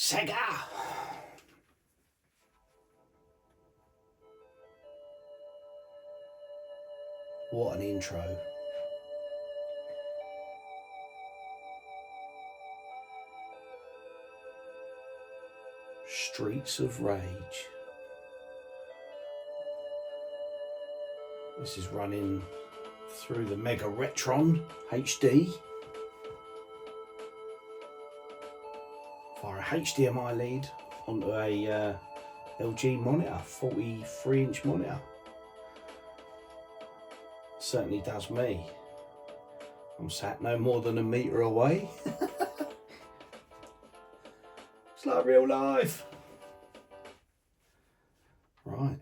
Sega! What an intro. Streets of Rage. This is running through the Megadrive HD via a HDMI lead onto a LG monitor, 43-inch monitor. Certainly does me. I'm sat no more than a metre away. It's like real life. Right.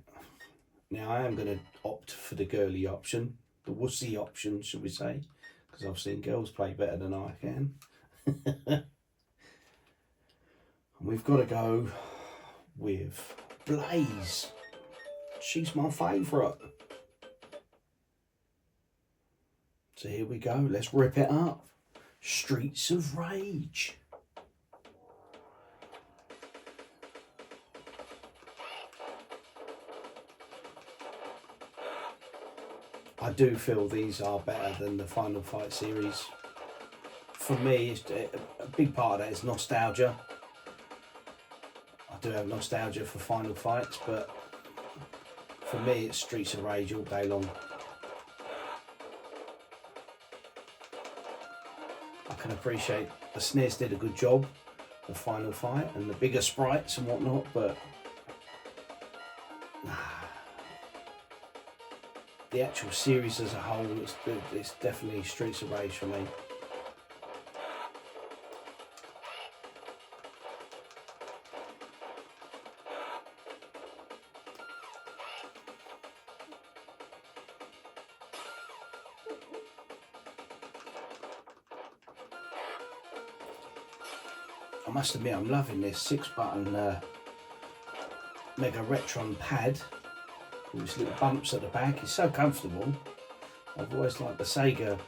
Now I am going to opt for the girly option, the wussy option, should we say, because I've seen girls play better than I can. And we've got to go with Blaze. She's my favourite. So here we go, let's rip it up. Streets of Rage. I do feel these are better than the Final Fight series. For me, a big part of that is nostalgia. I do have nostalgia for Final Fights, but for me it's Streets of Rage all day long. I can appreciate the SNES did a good job, the Final Fight and the bigger sprites and whatnot, but the actual series as a whole, it's definitely Streets of Rage for me. I must admit, I'm loving this 6-button Megadrive pad with its little bumps at the back. It's so comfortable. I've always liked the Sega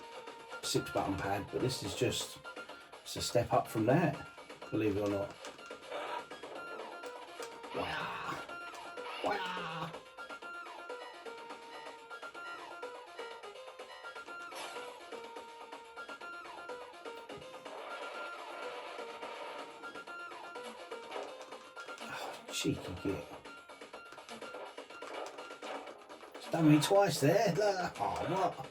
6-button pad, but this is just a step up from that, believe it or not. Wow. Wow. Oh, cheeky git. It's done me twice there. Oh, what?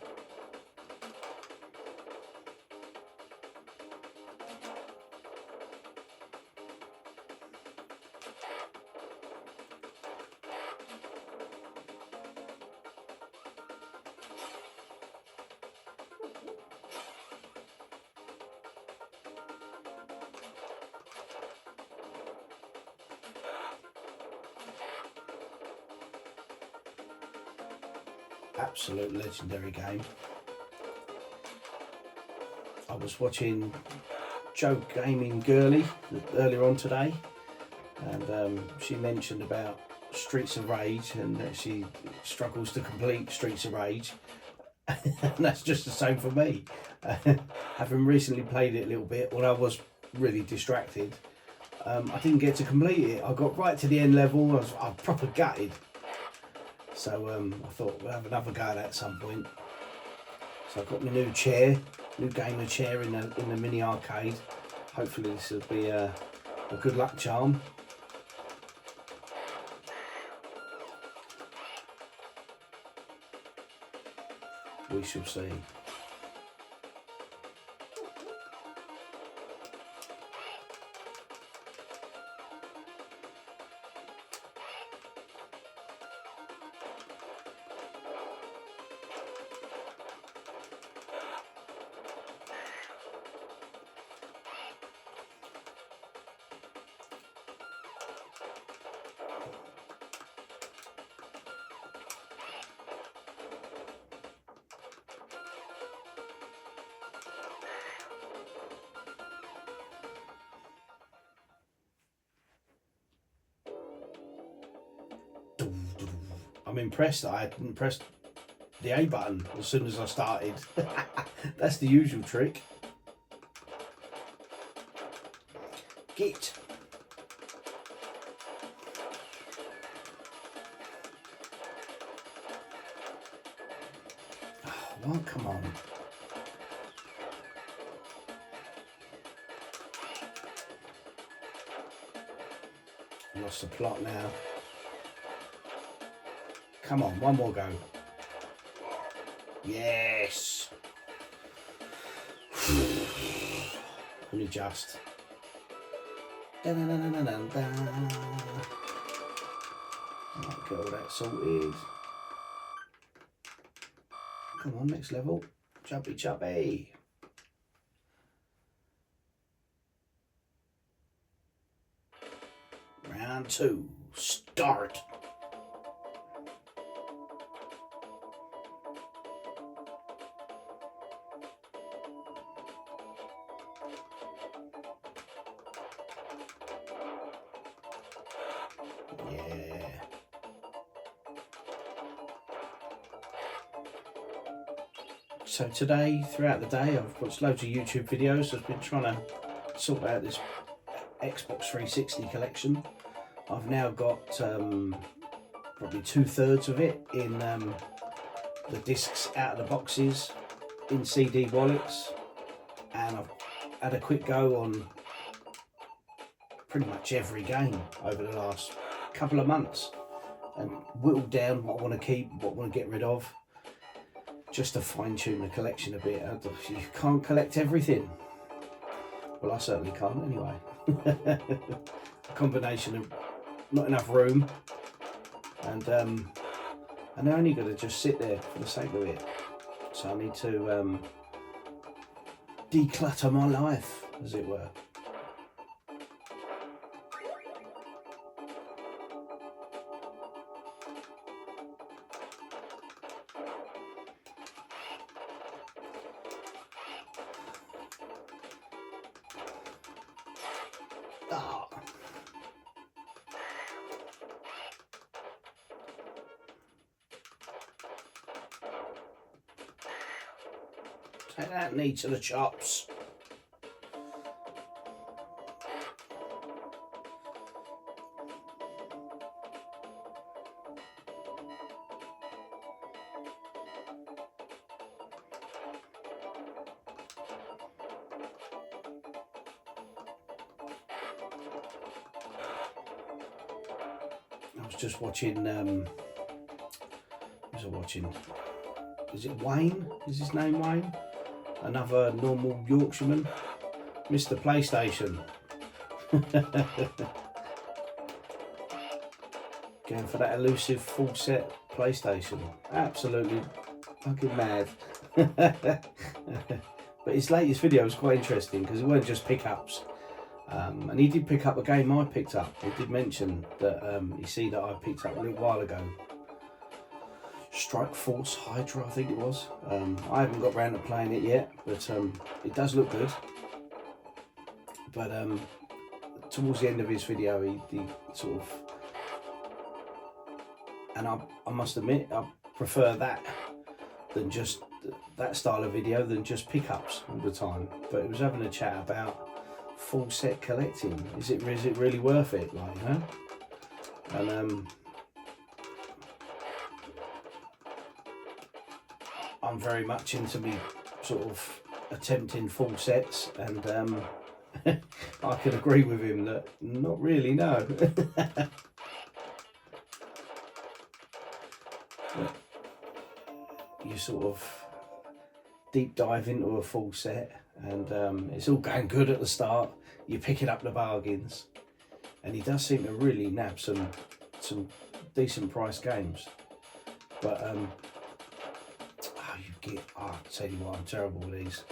Absolute legendary game. I was watching Joe Gaming Girly earlier on today, and she mentioned about Streets of Rage and that she struggles to complete Streets of Rage. And that's just the same for me. Having recently played it a little bit when I was really distracted, I didn't get to complete it. I got right to the end level. I was proper gutted. So I thought we'll have another go at some point. So I've got my new gamer chair in the mini arcade. Hopefully this will be a good luck charm. We shall see. I'm impressed that I hadn't pressed the A button as soon as I started. That's the usual trick. Git. What? Come on. Lost the plot now. Come on, one more go. Yes. Only just. Get all that sorted. Come on, next level. Chubby chubby. Round 2. Start. Yeah. So today, throughout the day, I've watched loads of YouTube videos. I've been trying to sort out this Xbox 360 collection. I've now got probably 2/3 of it in the discs out of the boxes in CD wallets, and I've had a quick go on pretty much every game over the last couple of months and whittled down what I want to keep, what I want to get rid of, just to fine tune the collection a bit. You can't collect everything. Well, I certainly can't anyway. A combination of not enough room and they're only going to just sit there for the sake of it. So I need to declutter my life, as it were. Ah. Take that knee to the chops. I was just watching, what was I watching? Is it Wayne? Is his name Wayne? Another normal Yorkshireman, Mr. PlayStation. Going for that elusive full set PlayStation. Absolutely fucking mad. But his latest video was quite interesting because it weren't just pickups. And he did pick up a game I picked up. He did mention that you see that I picked up a little while ago. Strike Force Hydra, I think it was. I haven't got round to playing it yet, but it does look good. But towards the end of his video, he sort of, and I must admit, I prefer that than just that style of video than just pickups all the time. But he was having a chat about full set collecting. Is it really worth it? Like, you know, and I'm very much into me sort of attempting full sets, and I can agree with him that not really, no. You sort of deep dive into a full set, and it's all going good at the start. You're picking up the bargains, and he does seem to really nab some decent price games. But I'll tell you what, I'm terrible with these.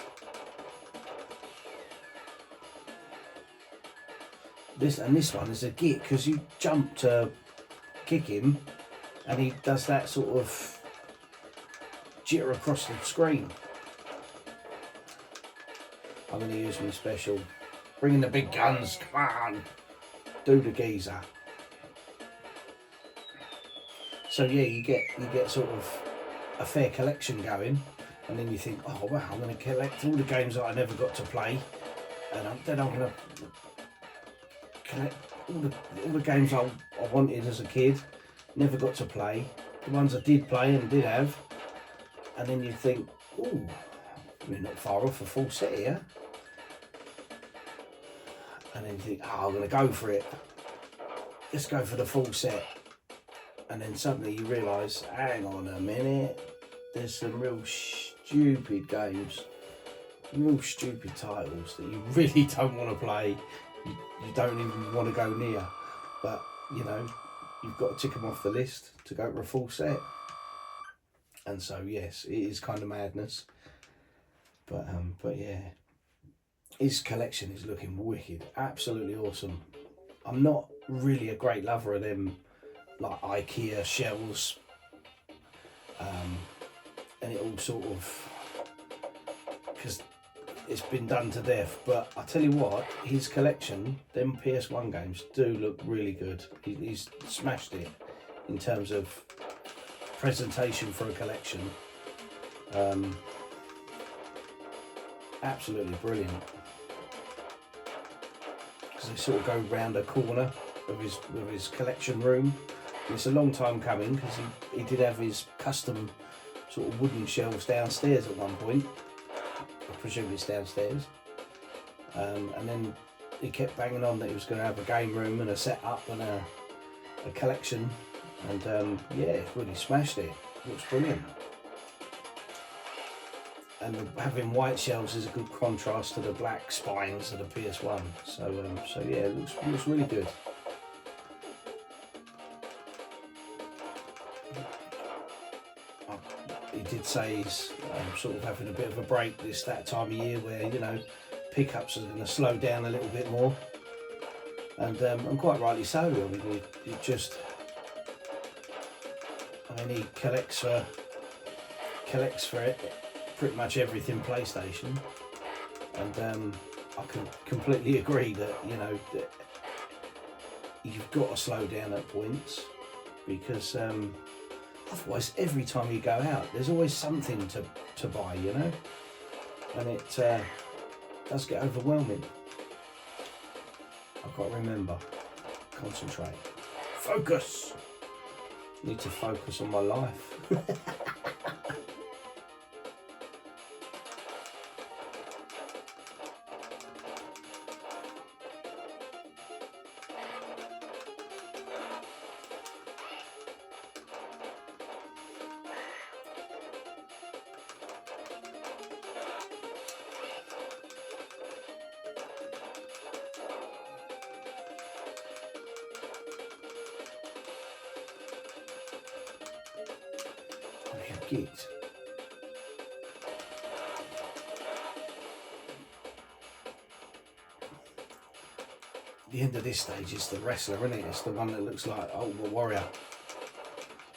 This one is a git because you jump to kick him, and he does that sort of jitter across the screen. I'm going to use my special. Bring in the big guns, come on, do the geezer. So yeah, you get sort of a fair collection going, and then you think, oh wow, I'm going to collect all the games that I never got to play, and then I'm going to collect all the games I wanted as a kid, never got to play, the ones I did play and did have, and then you think, ooh, we're not far off a full set here. And then you think, oh, I'm going to go for it. Let's go for the full set. And then suddenly you realise, hang on a minute, there's some real stupid games, real stupid titles that you really don't want to play, you don't even want to go near. But, you know, you've got to tick them off the list to go for a full set. And so, yes, it is kind of madness. But yeah, his collection is looking wicked, absolutely awesome. I'm not really a great lover of them, like IKEA shells, and it all sort of, because it's been done to death. But I tell you what, his collection, them PS1 games, do look really good. He's smashed it in terms of presentation for a collection. Absolutely brilliant. Because they sort of go round a corner of his collection room. And it's a long time coming, because he did have his custom sort of wooden shelves downstairs at one point. I presume it's downstairs. And then he kept banging on that he was going to have a game room and a setup and a collection. And yeah, really smashed it. Looks brilliant. And having white shelves is a good contrast to the black spines of the PS1. So yeah, it looks really good. He did say he's sort of having a bit of a break that time of year where, you know, pickups are going to slow down a little bit more. And quite rightly so. I mean, he just, I mean, he collects for it. Pretty much everything PlayStation, and I can completely agree that, you know, that you've got to slow down at points, because otherwise every time you go out there's always something to buy, you know, and it does get overwhelming. I've got to remember, concentrate, focus. Need to focus on my life. Get. The end of this stage is the wrestler, isn't it? It's the one that looks like Ultimate Warrior.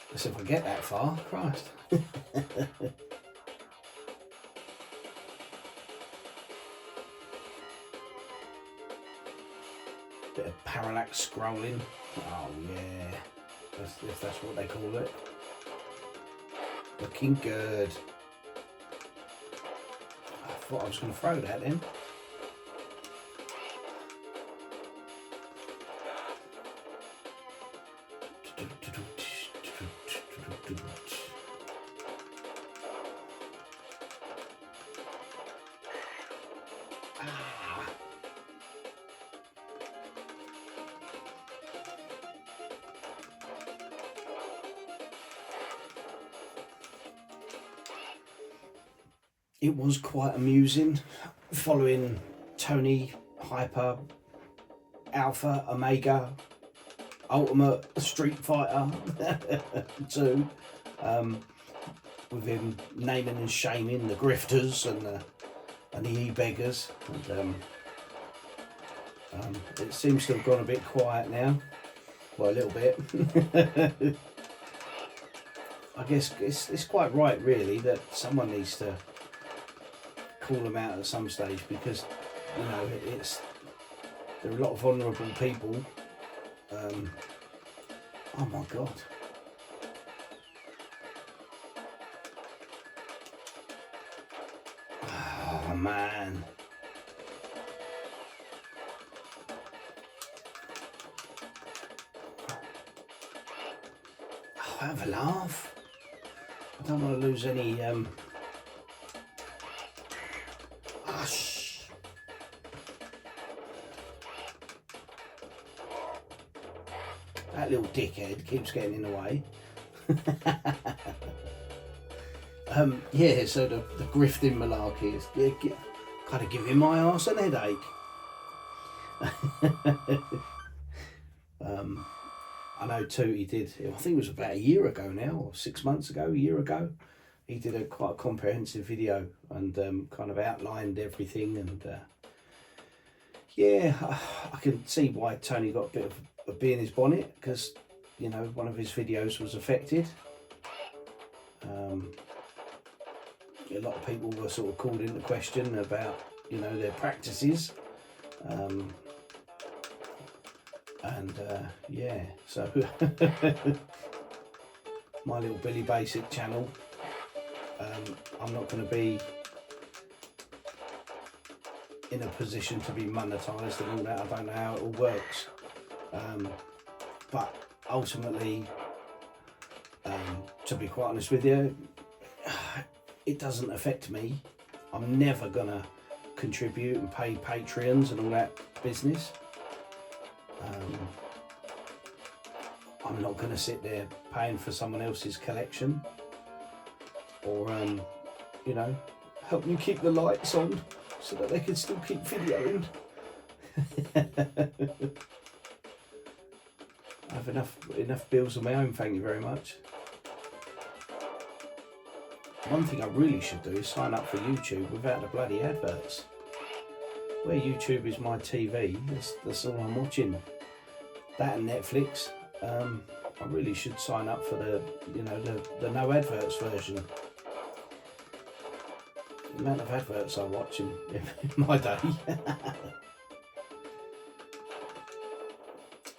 Let's see if I get that far. Christ. Bit of parallax scrolling. Oh yeah, if that's what they call it. Looking good. I thought I was going to throw that then. It was quite amusing following Tony, Hyper, Alpha, Omega, Ultimate Street Fighter 2, with him naming and shaming the grifters and the e-beggars. And it seems to have gone a bit quiet now. Well, a little bit. I guess it's quite right, really, that someone needs to call them out at some stage, because, you know, there are a lot of vulnerable people. Oh my God. Oh man. Oh, have a laugh. I don't want to lose any that little dickhead keeps getting in the way. Yeah, so the grifting malarkey is kind of giving my arse an headache. I know Tootie did, I think it was about a year ago now, or 6 months ago, a year ago. He did a quite comprehensive video and kind of outlined everything. And yeah, I can see why Tony got a bit of a bee in his bonnet, because, you know, one of his videos was affected. A lot of people were sort of called into question about, you know, their practices. Yeah, so my little Billy Basic channel, I'm not going to be in a position to be monetised and all that. I don't know how it all works, but ultimately, to be quite honest with you, it doesn't affect me. I'm never going to contribute and pay Patreons and all that business. I'm not going to sit there paying for someone else's collection, or you know, help me keep the lights on so that they can still keep videoing. I have enough bills of my own, thank you very much. One thing I really should do is sign up for YouTube without the bloody adverts. Where YouTube is my TV, that's all I'm watching. That and Netflix. I really should sign up for the, you know, the no adverts version. The amount of adverts I watch in my day.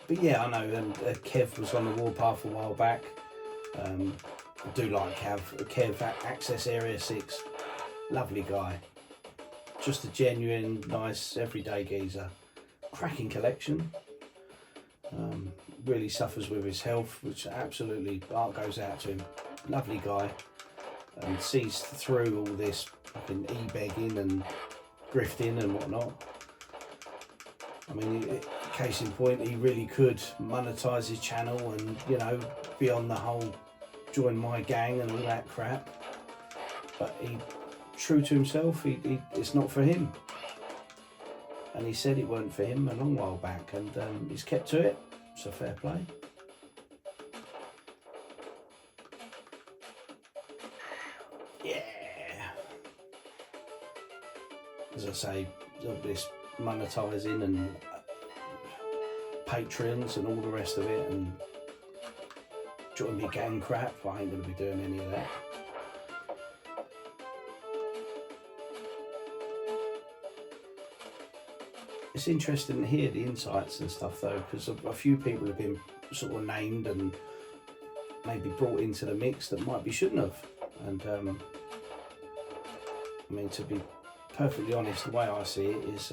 But yeah, I know. And Kev was on the warpath a while back. I do like Kev at Access Area 6. Lovely guy. Just a genuine, nice, everyday geezer. Cracking collection. Really suffers with his health, which absolutely art goes out to him. Lovely guy. And sees through all this fucking e-begging and grifting and whatnot. I mean, case in point, he really could monetize his channel and, you know, be on the whole join my gang and all that crap. But he, true to himself, it's not for him. And he said it weren't for him a long while back, and he's kept to it, so fair play. Yeah. As I say, all this monetising and Patreons and all the rest of it, and join me gang crap, I ain't going to be doing any of that. It's interesting to hear the insights and stuff though, because a few people have been sort of named and maybe brought into the mix that might be shouldn't have. And I mean, to be perfectly honest, the way I see it is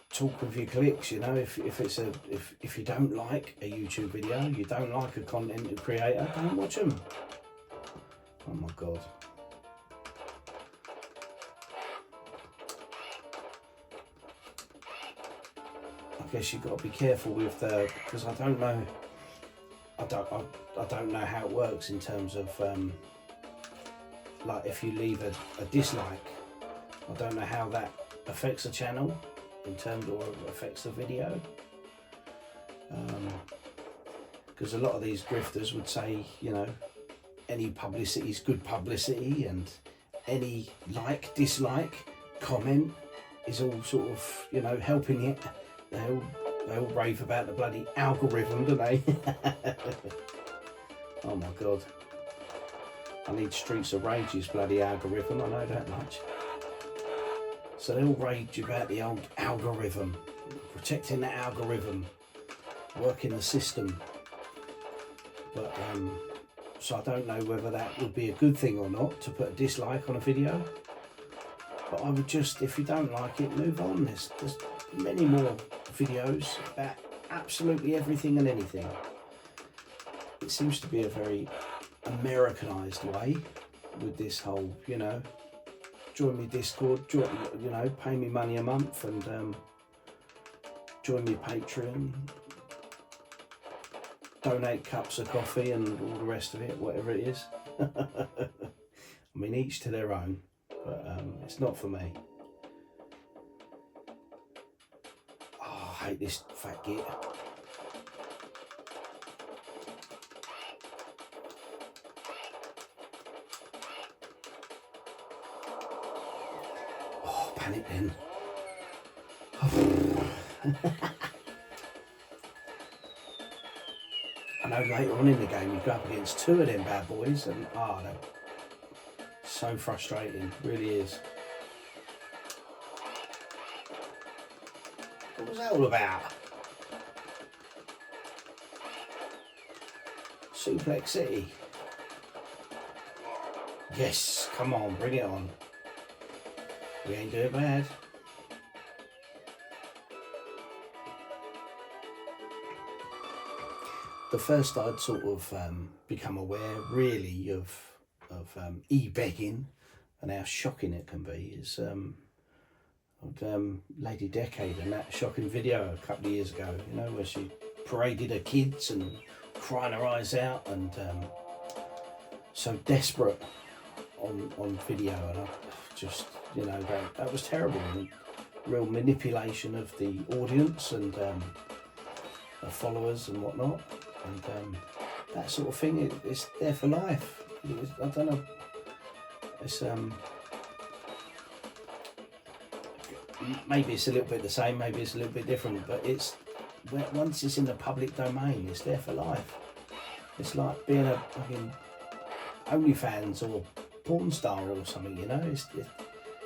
talk with your clicks, you know. If you don't like a YouTube video, you don't like a content creator, don't watch them. Oh my god. I guess you've got to be careful with the, because I don't know how it works in terms of like if you leave a dislike, I don't know how that affects the channel in terms of affects the video, because a lot of these grifters would say, you know, any publicity is good publicity, and any like, dislike, comment is all sort of, you know, helping it. They all rave about the bloody algorithm, don't they? Oh my god. I need Streets of Rage's bloody algorithm, I know that much. So they all rage about the old algorithm, protecting the algorithm, working the system. But so I don't know whether that would be a good thing or not, to put a dislike on a video. But I would just, if you don't like it, move on. There's many more videos about absolutely everything and anything. It seems to be a very Americanized way with this whole, you know, join me Discord, join, you know, pay me money a month and join me Patreon, donate cups of coffee and all the rest of it, whatever it is. I mean, each to their own, but it's not for me. Oh, I hate this fat git. Oh, panic then. I know later on in the game you go up against two of them bad boys and they're so frustrating, really is. What was that all about? Suplex City. Yes, come on, bring it on. We ain't doing bad. The first I'd sort of become aware really of e-begging and how shocking it can be is Lady Decade and that shocking video a couple of years ago, you know, where she paraded her kids and crying her eyes out and so desperate on video, and I just, you know, that was terrible and real manipulation of the audience and her followers and whatnot. And that sort of thing, it's there for life. I don't know. It's maybe it's a little bit the same, maybe it's a little bit different, but it's once it's in the public domain, it's there for life. It's like being a fucking OnlyFans or porn star or something, you know.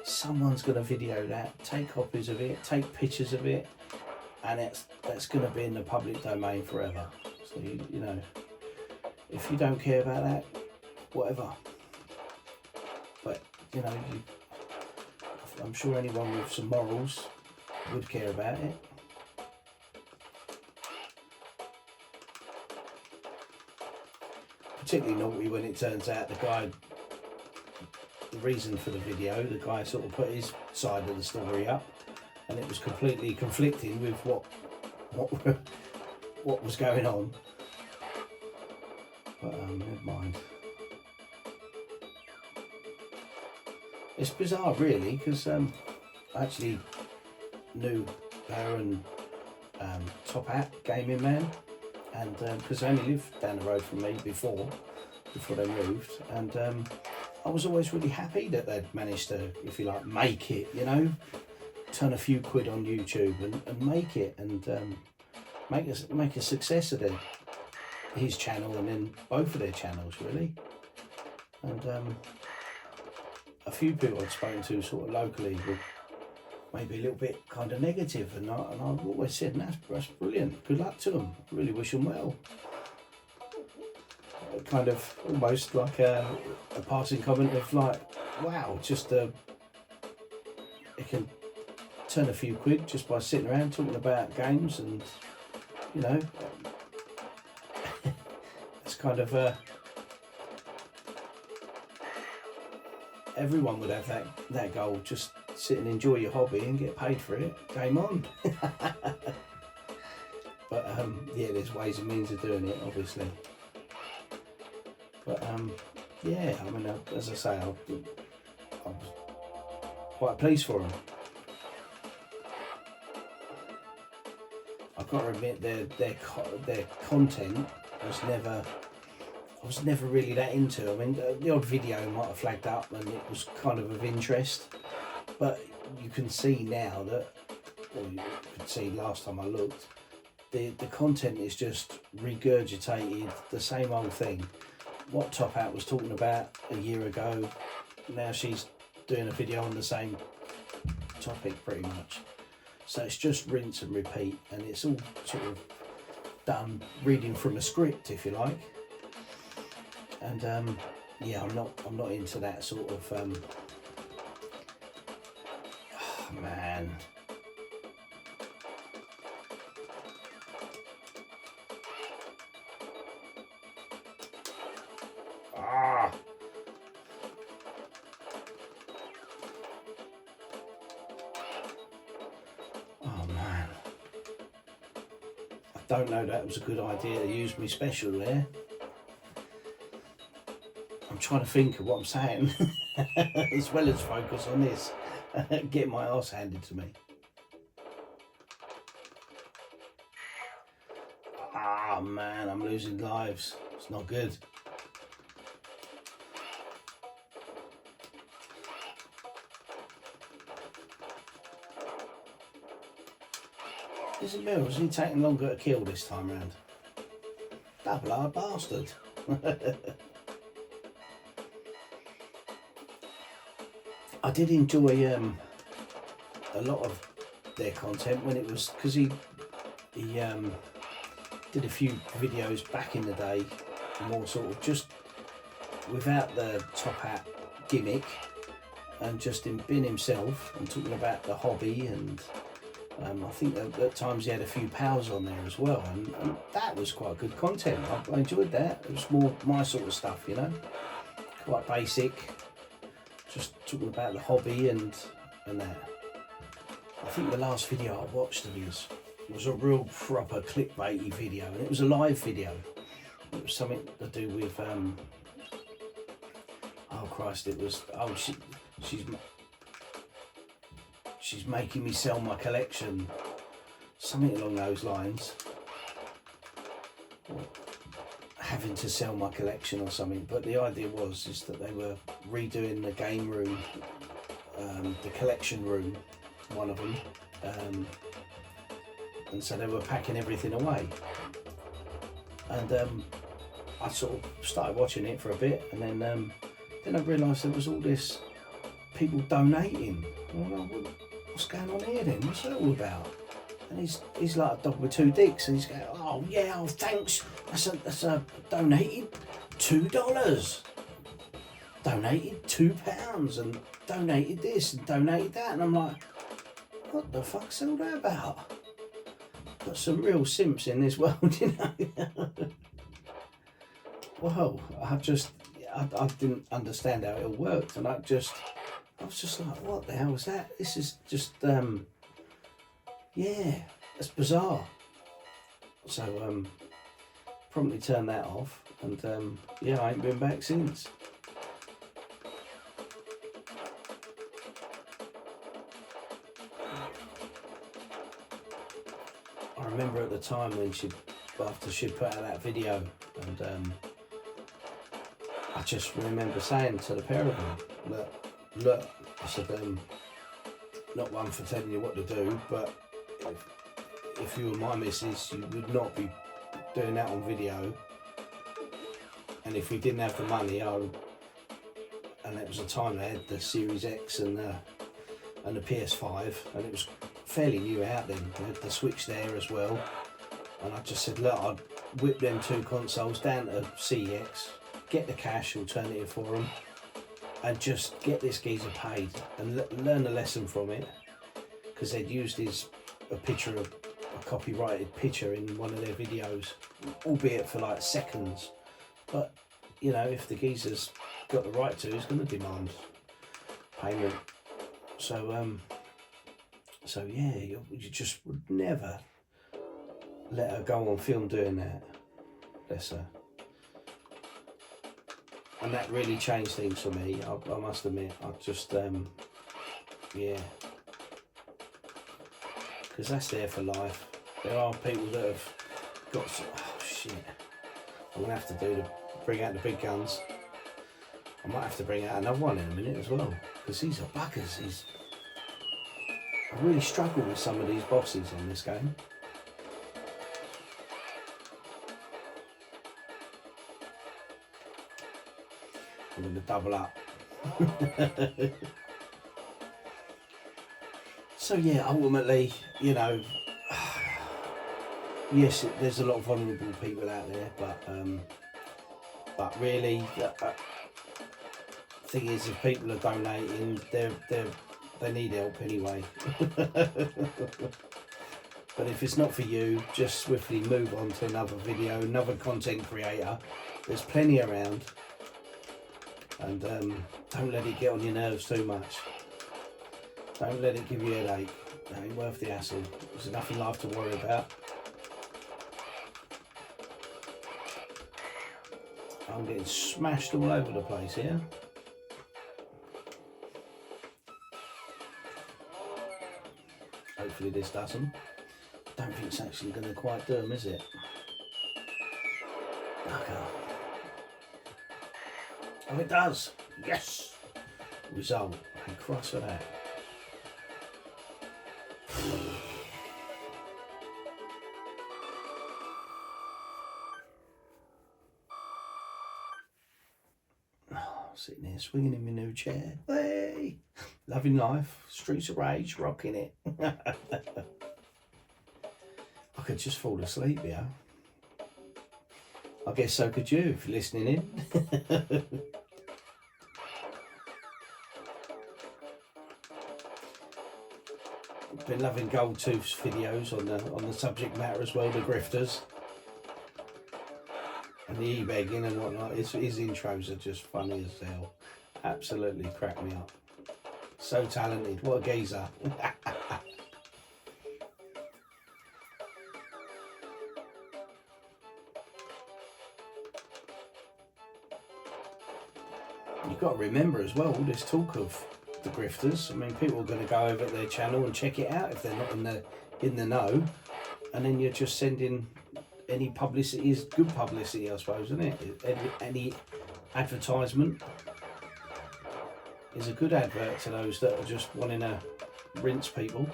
Someone's gonna video that, take copies of it, take pictures of it, and that's gonna be in the public domain forever. So you know, if you don't care about that, whatever. But you know, I'm sure anyone with some morals would care about it. Particularly naughty when it turns out the reason for the video, the guy sort of put his side of the story up, and it was completely conflicting with what was going on. But never mind. It's bizarre really, because I actually knew her and Top Hat, Gaming Man, and because they only lived down the road from me before they moved, and I was always really happy that they'd managed to, if you like, make it, you know, turn a few quid on YouTube and make it, and make a success of his channel and then both of their channels really. And a few people I'd spoken to sort of locally were maybe a little bit kind of negative, and I've always said, that's brilliant, good luck to them, really wish them well. Kind of almost like a passing comment of like, wow, just it can turn a few quid just by sitting around talking about games, and you know, it's kind of everyone would have that goal, just sit and enjoy your hobby and get paid for it, game on. But yeah, there's ways and means of doing it, obviously. But yeah, I mean, as I say, I was quite pleased for them. I've got to admit, their content I was never really that into. I mean, the odd video might have flagged up and it was kind of interest, but you can see now that, or you could see last time I looked, the content is just regurgitated the same old thing. What Top Hat was talking about a year ago, now she's doing a video on the same topic pretty much. So it's just rinse and repeat, and it's all sort of done reading from a script, if you like. And yeah, I'm not into that sort of oh, man. don't know that was a good idea to use me special there. I'm trying to think of what I'm saying as well as focus on this. Get my arse handed to me. Ah man, I'm losing lives. It's not good. Is it Mills? Is he taking longer to kill this time round? Double-eyed bastard. I did enjoy a lot of their content when it was, because he did a few videos back in the day, more sort of just without the top hat gimmick, and just him being himself and talking about the hobby, and I think at times he had a few pals on there as well, and that was quite good content. I enjoyed that. It was more my sort of stuff, you know, quite basic, just talking about the hobby and that. I think the last video I watched of his was a real proper clickbaity video, and it was a live video. It was something to do with oh Christ, it was, oh she's making me sell my collection, something along those lines, or having to sell my collection or something. But the idea was is that they were redoing the game room, the collection room, one of them, and so they were packing everything away, and I sort of started watching it for a bit, and then I realised there was all this people donating. Well, what's going on here then? What's that all about? And he's like a dog with two dicks, and he's going, oh yeah, oh thanks, that's a donated $2, donated £2, and donated this and donated that, and I'm like, what the fuck's all that about? Got some real simps in this world, you know. Well, I didn't understand how it all worked, and I was just like, what the hell is that? This is just, yeah, it's bizarre. So, promptly turned that off, and yeah, I ain't been back since. I remember at the time when after she put out that video, and I just remember saying to the pair of them, look, I said, not one for telling you what to do, but if you were my missus, you would not be doing that on video. And if we didn't have the money, and it was a time they had the Series X and the PS5, and it was fairly new out then. They had the Switch there as well, and I just said, look, I'd whip them two consoles down to CEX, get the cash alternative for them, and just get this geezer paid and learn a lesson from it, because they'd used a copyrighted picture in one of their videos, albeit for like seconds. But you know, if the geezer's got the right to, he's going to demand payment. So yeah, you just would never let her go on film doing that, bless her. And that really changed things for me, I must admit. I just, yeah. Because that's there for life. There are people that have got, oh shit. I'm going to have to bring out the big guns. I might have to bring out another one in a minute as well. Because these are buggers. I really struggle with some of these bosses on this game. I'm going to double up. So yeah, ultimately, you know, yes, there's a lot of vulnerable people out there, but really, thing is, if people are donating, they need help anyway. But if it's not for you, just swiftly move on to another video, another content creator. There's plenty around. And don't let it get on your nerves too much. Don't let it give you a headache. It ain't worth the hassle. There's enough in life to worry about. I'm getting smashed all over the place here. Hopefully this doesn't. Don't think it's actually going to quite do them, is it? Okay. Oh, it does. Yes. Result. And cross for that. Sitting here swinging in my new chair. Hey! Loving life. Streets of Rage. Rocking it. I could just fall asleep here. I guess so could you if you're listening in. Been loving Goldtooth's videos on the subject matter as well, the grifters. And the e-begging and whatnot. His intros are just funny as hell. Absolutely crack me up. So talented. What a geezer. You've got to remember as well, all this talk of the grifters. I mean, people are going to go over to their channel and check it out if they're not in the know. And then you're just sending... Any publicity is good publicity, I suppose, isn't it? Any advertisement is a good advert to those that are just wanting to rinse people.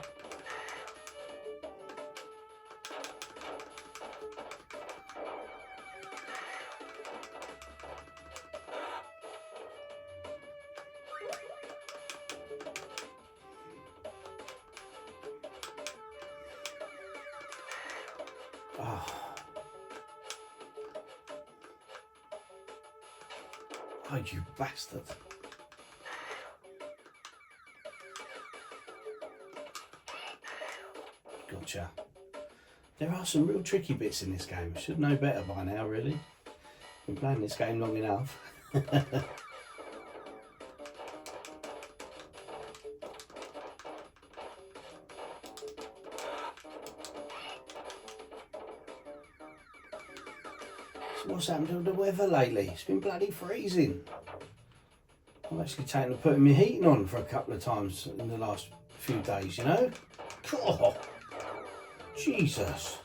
Oh. Oh, you bastard. Gotcha. There are some real tricky bits in this game. Should know better by now, really. Been playing this game long enough. What's happened to the weather lately? It's been bloody freezing. I've actually taken to putting my heating on for a couple of times in the last few days, you know? Oh, Jesus.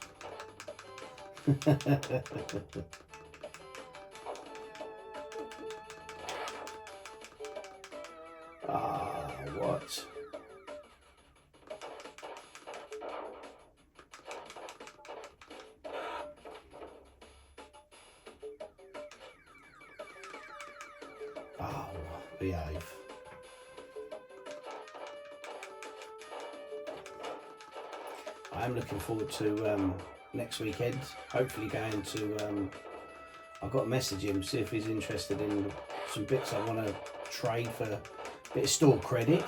Ah, what? Oh, behave. I'm looking forward to next weekend. Hopefully going to. I've got to message him, see if he's interested in some bits I want to trade for a bit of store credit.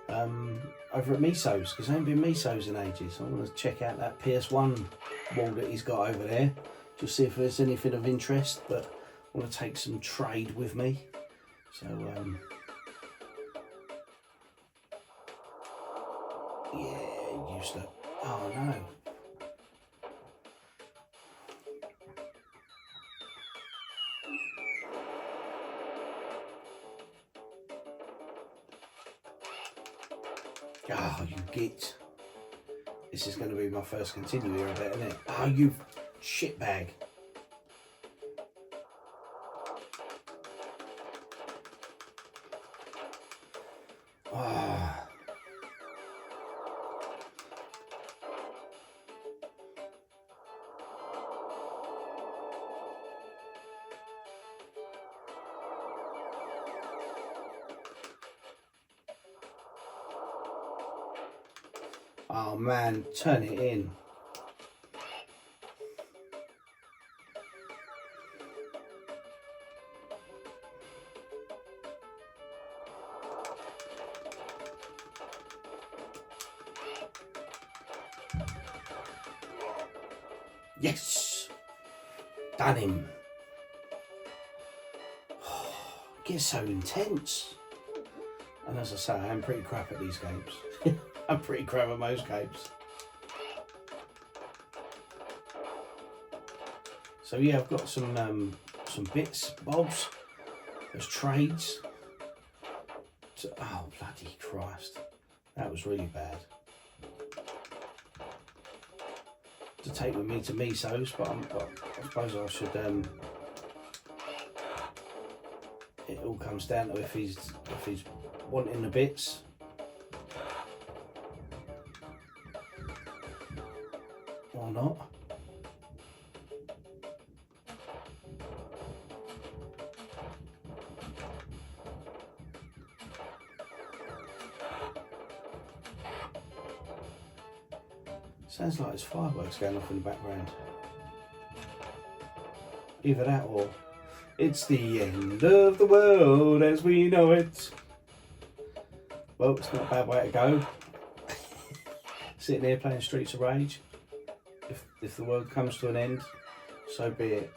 Over at Miso's, because I haven't been Miso's in ages. I want to check out that PS1 wall that he's got over there, just see if there's anything of interest. But I want to take some trade with me. So yeah, used to. Oh no. Oh, you git. This is going to be my first continue here, I bet, isn't it? Oh, you shitbag. Oh. Oh man, turn it in. Yes! Done him. It gets so intense. And as I say, I'm pretty crap at these games. I'm pretty crap at most games. So yeah, I've got some some bits, bobs. There's trades. Oh, bloody Christ. That was really bad. To take with me to Miso's, but I suppose I should, it all comes down to if he's wanting the bits. Or not. Sounds like there's fireworks going off in the background. Either that or it's the end of the world as we know it. Well, it's not a bad way to go. Sitting here playing Streets of Rage. If the world comes to an end, so be it.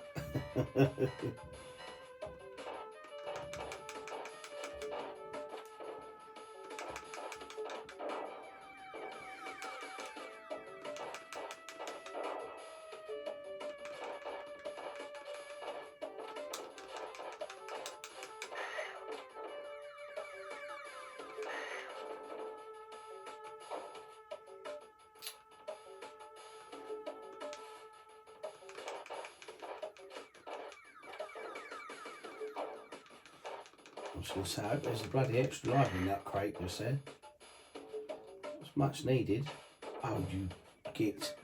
I was going to say, I hope there's a bloody extra life in that crate just there. It's much needed. Oh, you git.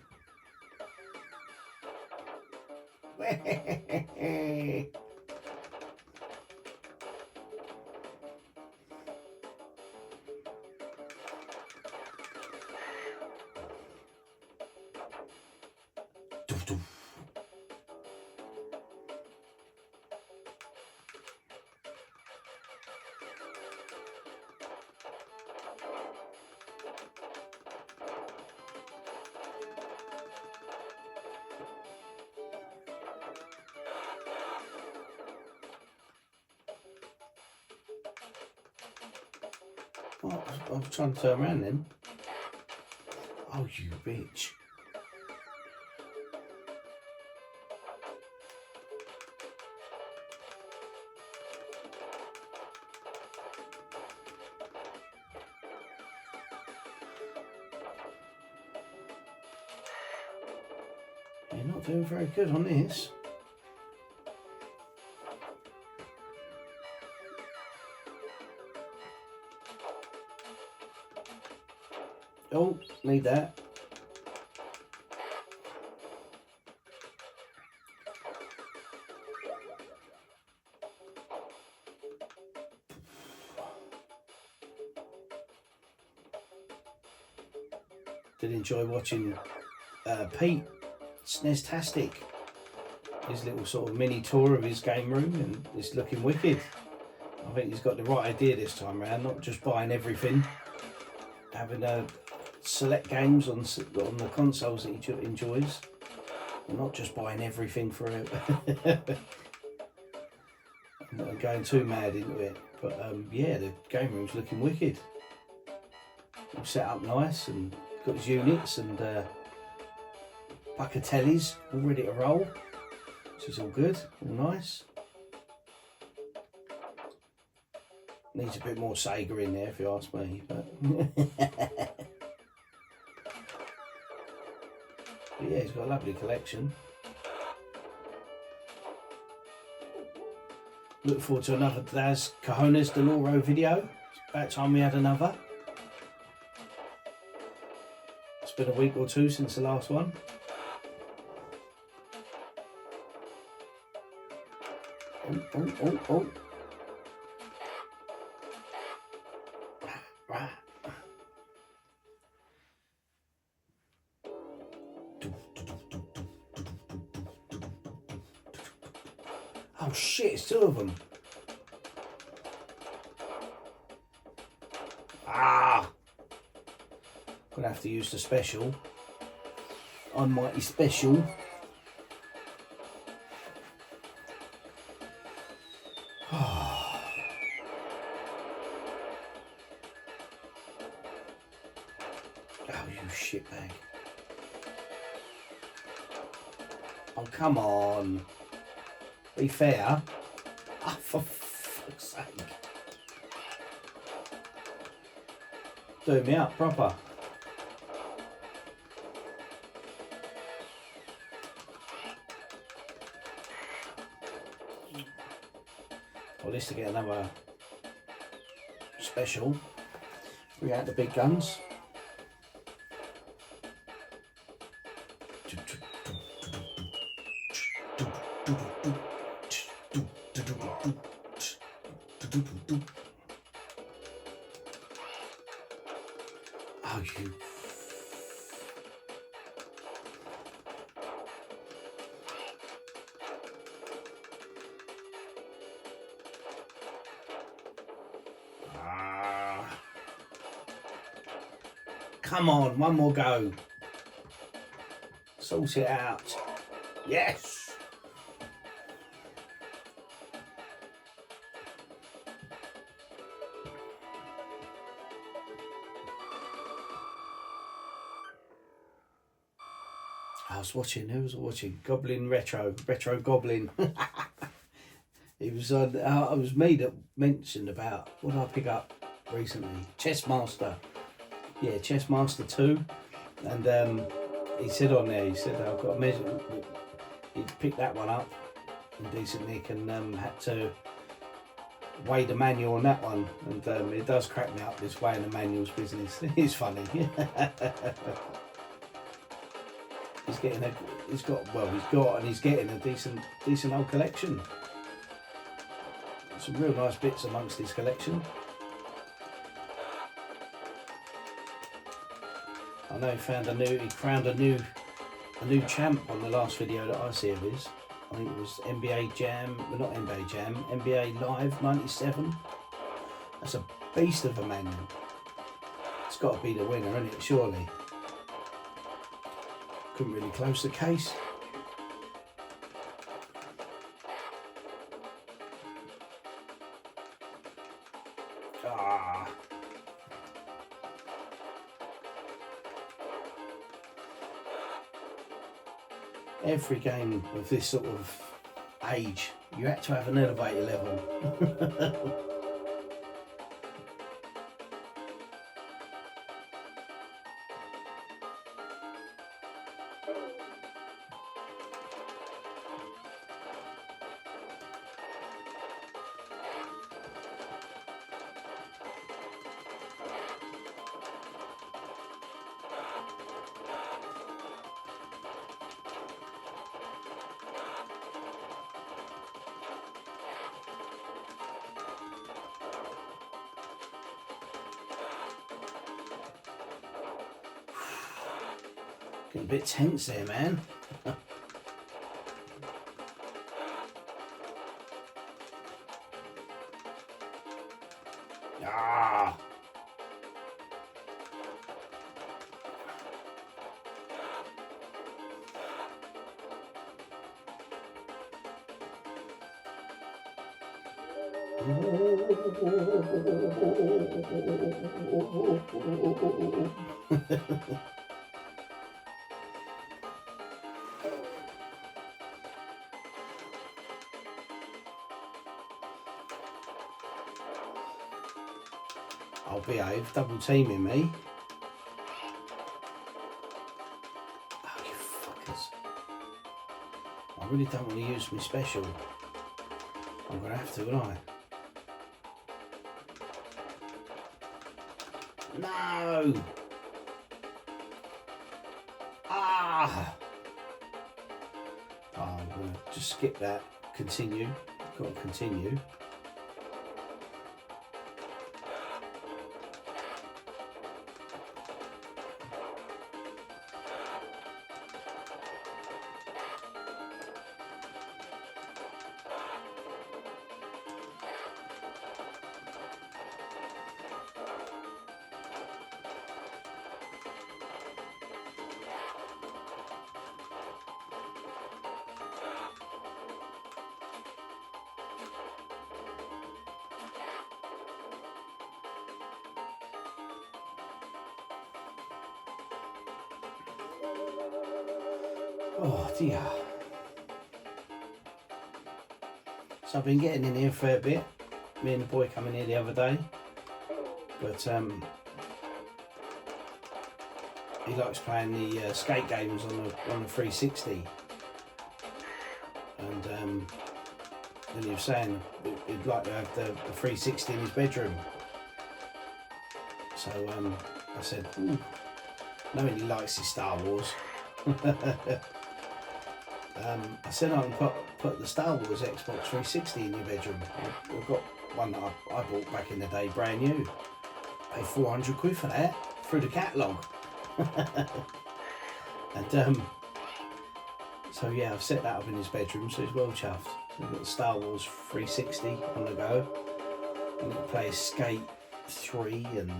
Oh, I was trying to turn around then. Oh, you bitch. You're not doing very good on this. Oh, need that. Did enjoy watching Pete Snestastic, his little sort of mini tour of his game room, and it's looking wicked. I think he's got the right idea this time around, not just buying everything, having select games on the consoles that he enjoys, and not just buying everything for it. I'm not going too mad into it, but yeah, the game room's looking wicked. All set up nice and got his units and buckatellis all ready to roll, which is all good, all nice. Needs a bit more Sega in there if you ask me, but but yeah, he's got a lovely collection. Look forward to another Daz Cajones de Loro video. It's about time we had another. It's been a week or two since the last one. Oh. Right. Oh shit, it's two of them. Ah! Gonna have to use the special. Almighty special. Oh, you shitbag. Oh, come on. be fair. Oh, for fuck's sake. Doing me up proper. Well, this to get another special. Bring out the big guns. Oh, you. Come on, one more go. Sort it out. Yes. I was watching, who was I watching? Goblin Retro Goblin. It was on, it was me that mentioned about, what did I pick up recently? Chessmaster. Yeah, Chessmaster 2. And he said on there, he said, I've got a measure. He picked that one up in decent nick and had to weigh the manual on that one. And it does crack me up, this weighing the manuals business. It's funny. He's getting he's getting a decent old collection. Some real nice bits amongst his collection. I know he crowned a new champ on the last video that I see of his. I think it was NBA Jam, well not NBA Jam, NBA Live 97. That's a beast of a manual. It's got to be the winner, isn't it? Surely. Couldn't really close the case. Ah. Every game of this sort of age, you had to have an elevator level. Getting a bit tense there, man. Ah. I'll behave, double teaming me. Oh, you fuckers. I really don't want to use my special. I'm going to have to, won't I? No! Ah! Oh, I'm going to just skip that. Continue. Got to continue. Oh dear. So I've been getting in here for a bit. Me and the boy come in here the other day, but he likes playing the skate games on the 360, and then he was saying he'd like to have the 360 in his bedroom. So I said, ooh, knowing he likes his Star Wars, I said I can put the Star Wars Xbox 360 in your bedroom. I've got one that I bought back in the day, brand new. Paid 400 quid for that through the catalogue. And so yeah, I've set that up in his bedroom, so he's well chuffed. So we've got the Star Wars 360 on the go, and he can play Skate 3 and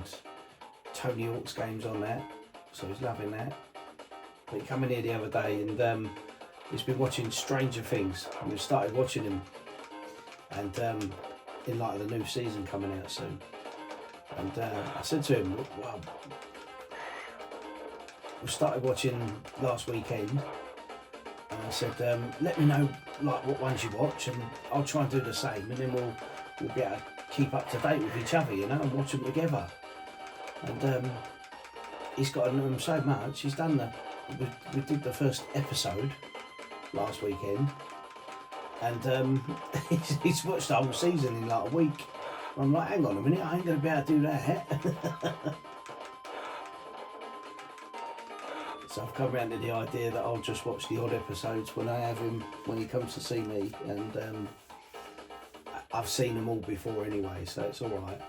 Tony Hawk's games on that, so he's loving that. But he came in here the other day and he's been watching Stranger Things, and we've started watching him, and in light of the new season coming out soon. And I said to him, well, we started watching last weekend, and I said, let me know like what ones you watch, and I'll try and do the same, and then we'll be able to keep up to date with each other, you know, and watch them together. And he's got to know them so much. He's done we did the first episode last weekend, and he's watched the whole season in like a week. I'm like, hang on a minute, I ain't going to be able to do that. So I've come round to the idea that I'll just watch the odd episodes when I have him, when he comes to see me, and I've seen them all before anyway, so it's all right.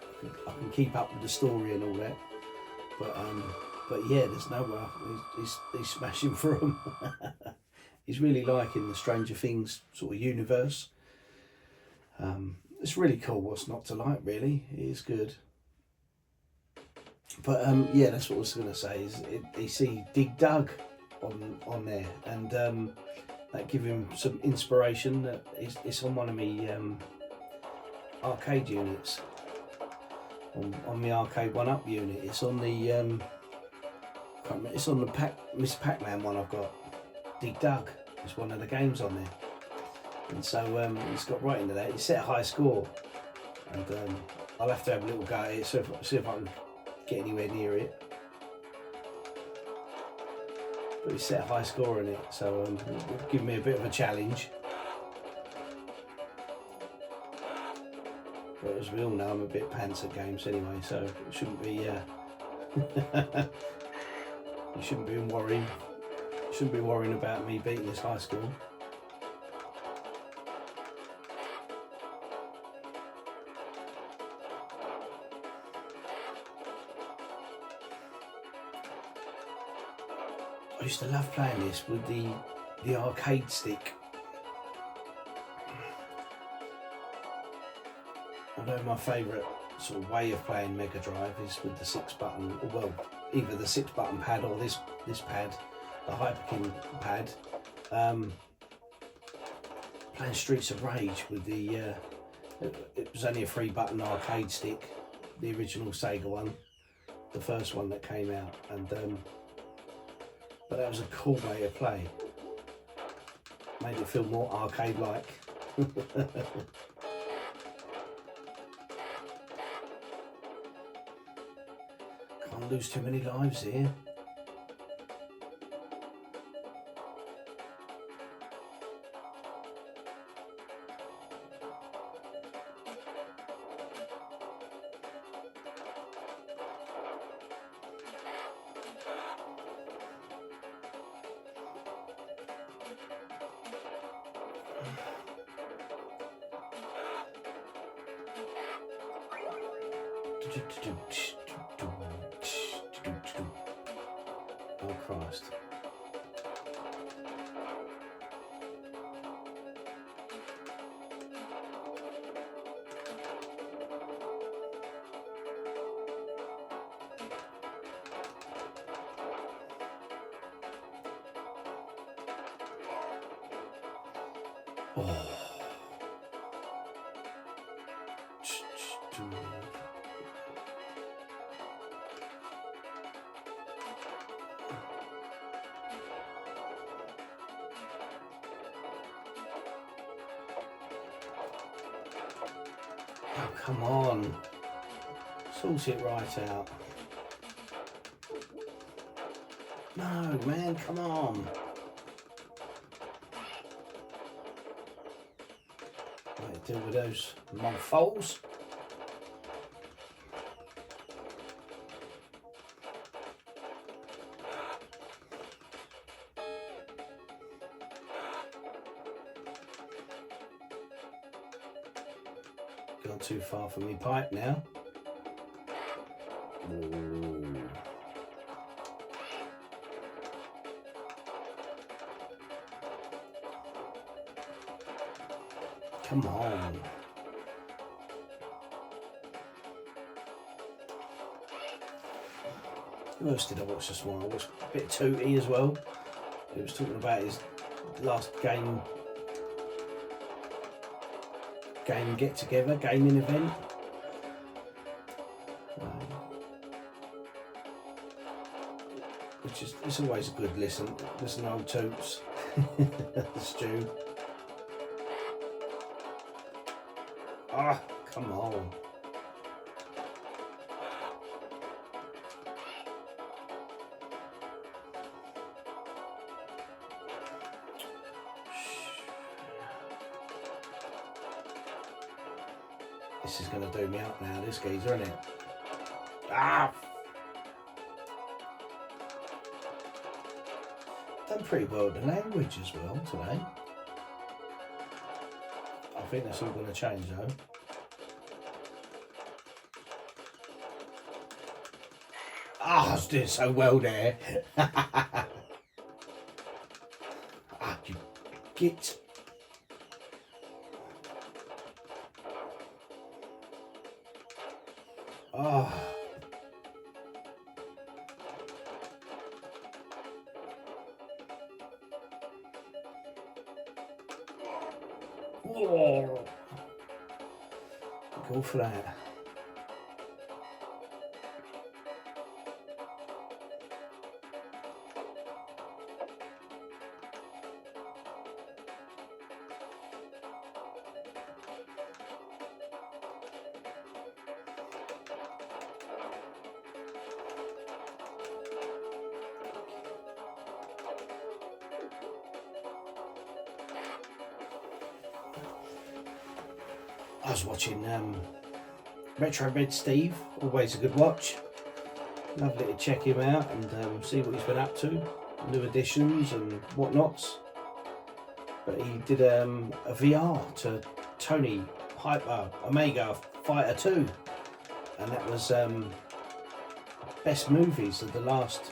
I can keep up with the story and all that. But yeah, there's no way. He's smashing through them. He's really liking the Stranger Things sort of universe. It's really cool. What's not to like, really? It is good. But yeah, that's what I was going to say. Is you see Dig Dug on there, and that give him some inspiration. That it's on one of my arcade units. On the arcade 1-up unit, it's on the it's on the Miss Pac-Man one I've got. Dig Dug is one of the games on there, and so it's got right into that. It's set a high score, and I'll have to have a little go at it, see if I can get anywhere near it. But he set a high score on it, so it'll give me a bit of a challenge. But as we all know, I'm a bit pants at games anyway, so it shouldn't be. You shouldn't be worrying. Shouldn't be worrying about me beating this high score. I used to love playing this with the arcade stick. I know my favourite sort of way of playing Megadrive is with the 6-button, well, either the 6-button pad or this pad, the Hyperkin pad. Playing Streets of Rage with the, it was only a 3-button arcade stick, the original Sega one, the first one that came out, and but that was a cool way to play. Made it feel more arcade-like. Can't lose too many lives here. Oh Christ. Oh. Come on. Sort it right out. No, man, come on. Right, deal with those mudfoles. Gone too far from me pipe now. Ooh. Come on. Who else did I watch this morning? I watched a bit of Tootie as well. He was talking about his last game get together, gaming event. Which is, it's always a good listen to old Toots. Stu. Ah, come on. This is going to do me up now, this geezer, isn't it? Ah! Done pretty well with the language as well today. I think that's all going to change though. Ah, I was doing so well there. Ah, you git. Oh. Whoa. Go for that. I was watching Megadrive Steve, always a good watch. Lovely to check him out and see what he's been up to, new additions and whatnots. But he did a VR to Tony Hyper Omega Fighter 2, and that was best movies of the last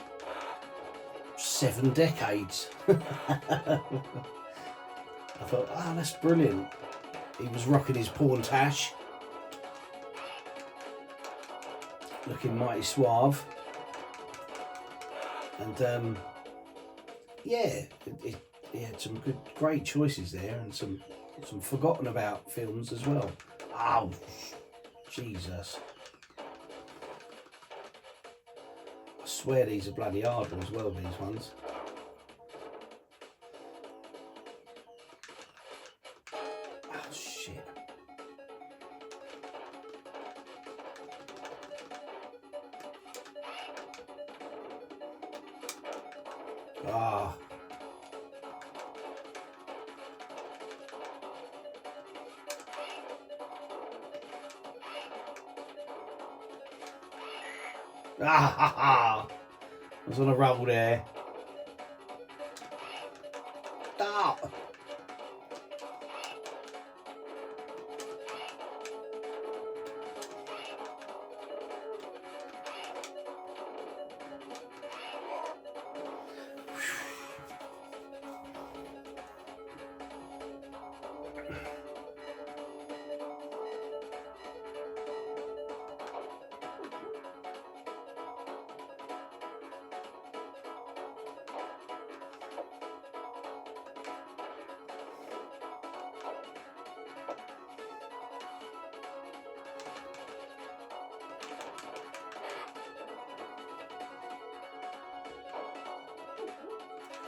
7 decades. I thought, oh, that's brilliant. He was rocking his porn tash, looking mighty suave, and yeah, he had some great choices there, and some forgotten about films as well. Oh, Jesus! I swear these are bloody harder as well. These ones. Ah. Ah ha ha. I was on a roll there. Stop.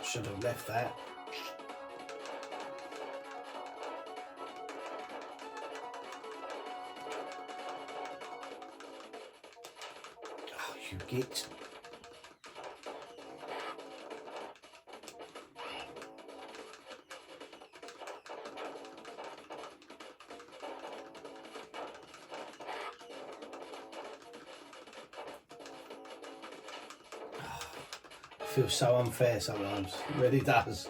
Should have left that. You git. Feels so unfair sometimes. It really does.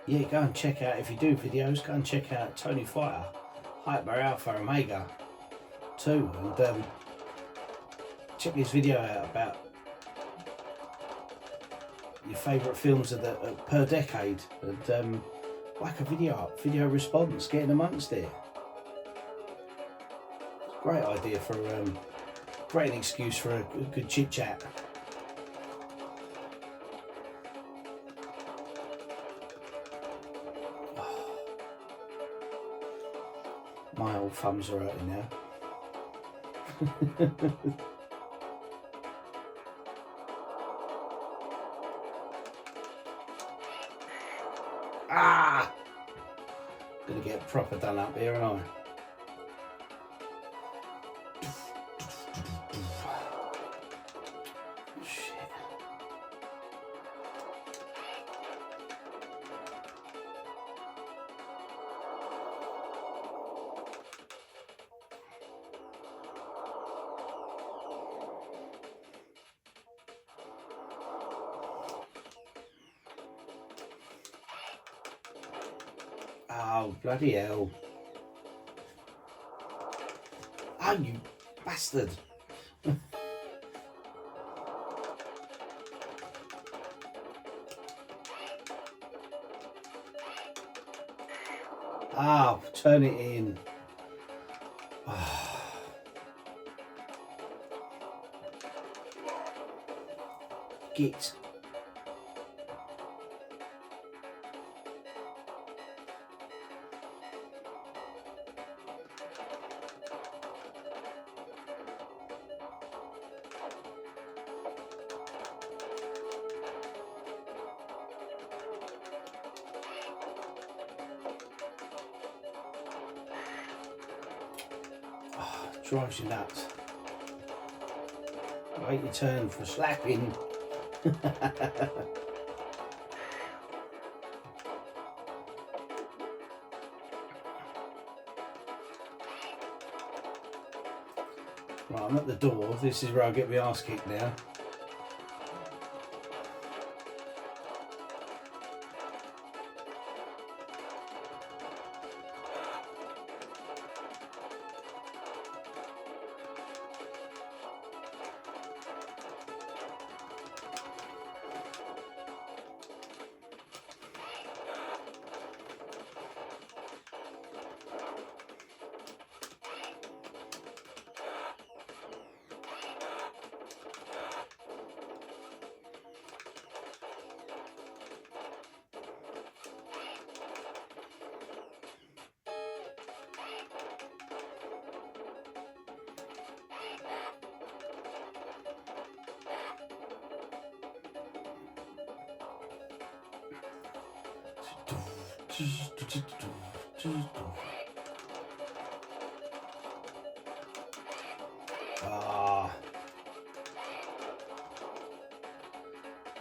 Yeah, go and check out, if you do videos, go and check out Tony Fighter, Hyper Alpha Omega 2, and check his video out about your favourite films of the per decade, and whack a video up, video response, getting amongst it. Great idea for great excuse for a good chit chat. My old thumbs are hurting now. Ah! Gonna get proper done up here, aren't I? Shit. Oh, bloody hell. Oh, you bastard. Ah, turn it in. Git. Drives you nuts. Wait your turn for slapping. Right, I'm at the door. This is where I get my ass kicked now.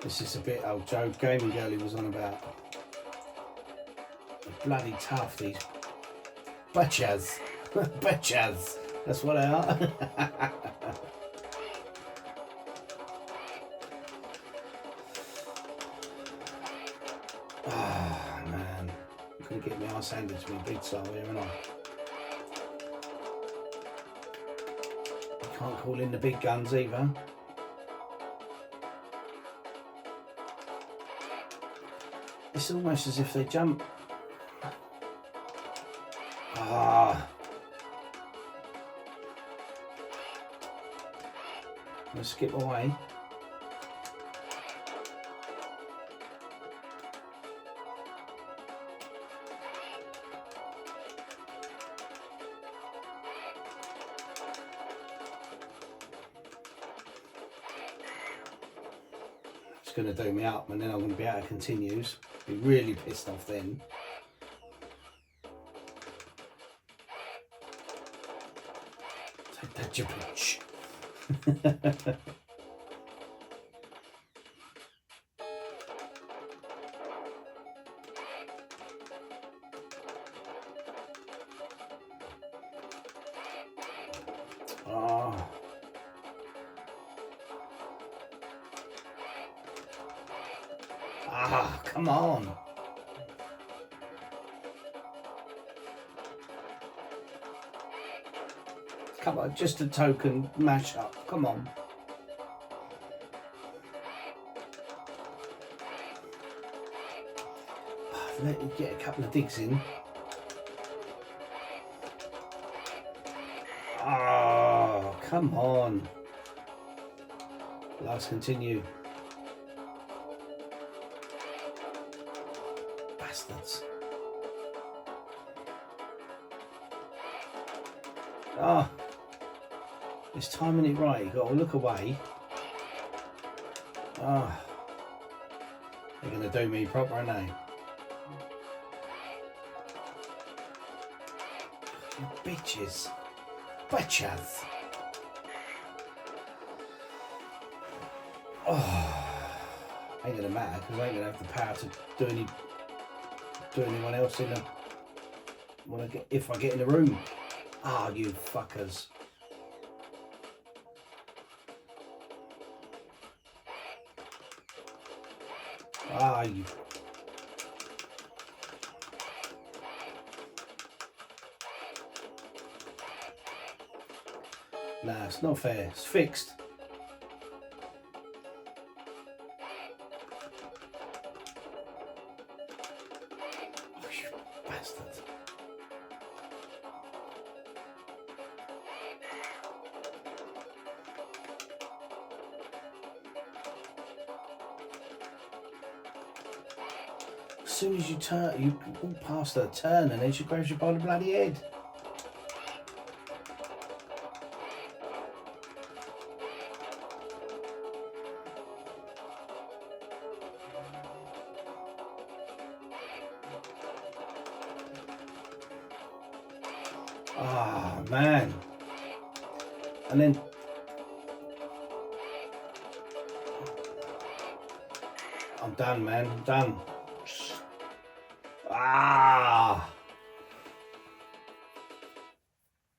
This is a bit old Joe Gaming Girlie was on about. They're bloody tough, these butchers. Butchers. That's what they are. Ah, man. I'm going to get my arse handed to me big style here, aren't I? You can't call in the big guns either. It's almost as if they jump. Ah. I'm going to skip away. going to do me up, and then I'm going to be out of continues. Be really pissed off then. Take that, you bitch. Oh. Ah, come on. Come on, just a token mash up. Come on. Let me get a couple of digs in. Oh, come on. Let's continue. Bastards. Ah, it's timing it right. You've got to look away. Ah, they're going to do me proper, aren't they? You bitches. Bitches. Oh, ain't gonna matter because I ain't gonna have the power to do anyone else in the if I get in the room. Ah, you fuckers. Ah, you. Nah, it's not fair. It's fixed. Oh, you bastard. As soon as you turn, you walk past her turn and then she grabs you by the bloody head. Ah, oh, man. And then I'm done, man. I'm done. Ah,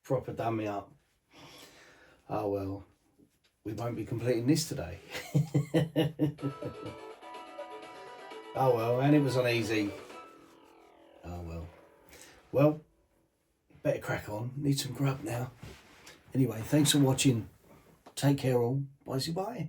proper done me up. Oh well, we won't be completing this today. Oh well, and it was uneasy. Oh well. Well, better crack on. Need some grub now. Anyway, thanks for watching. Take care all. Bye-bye.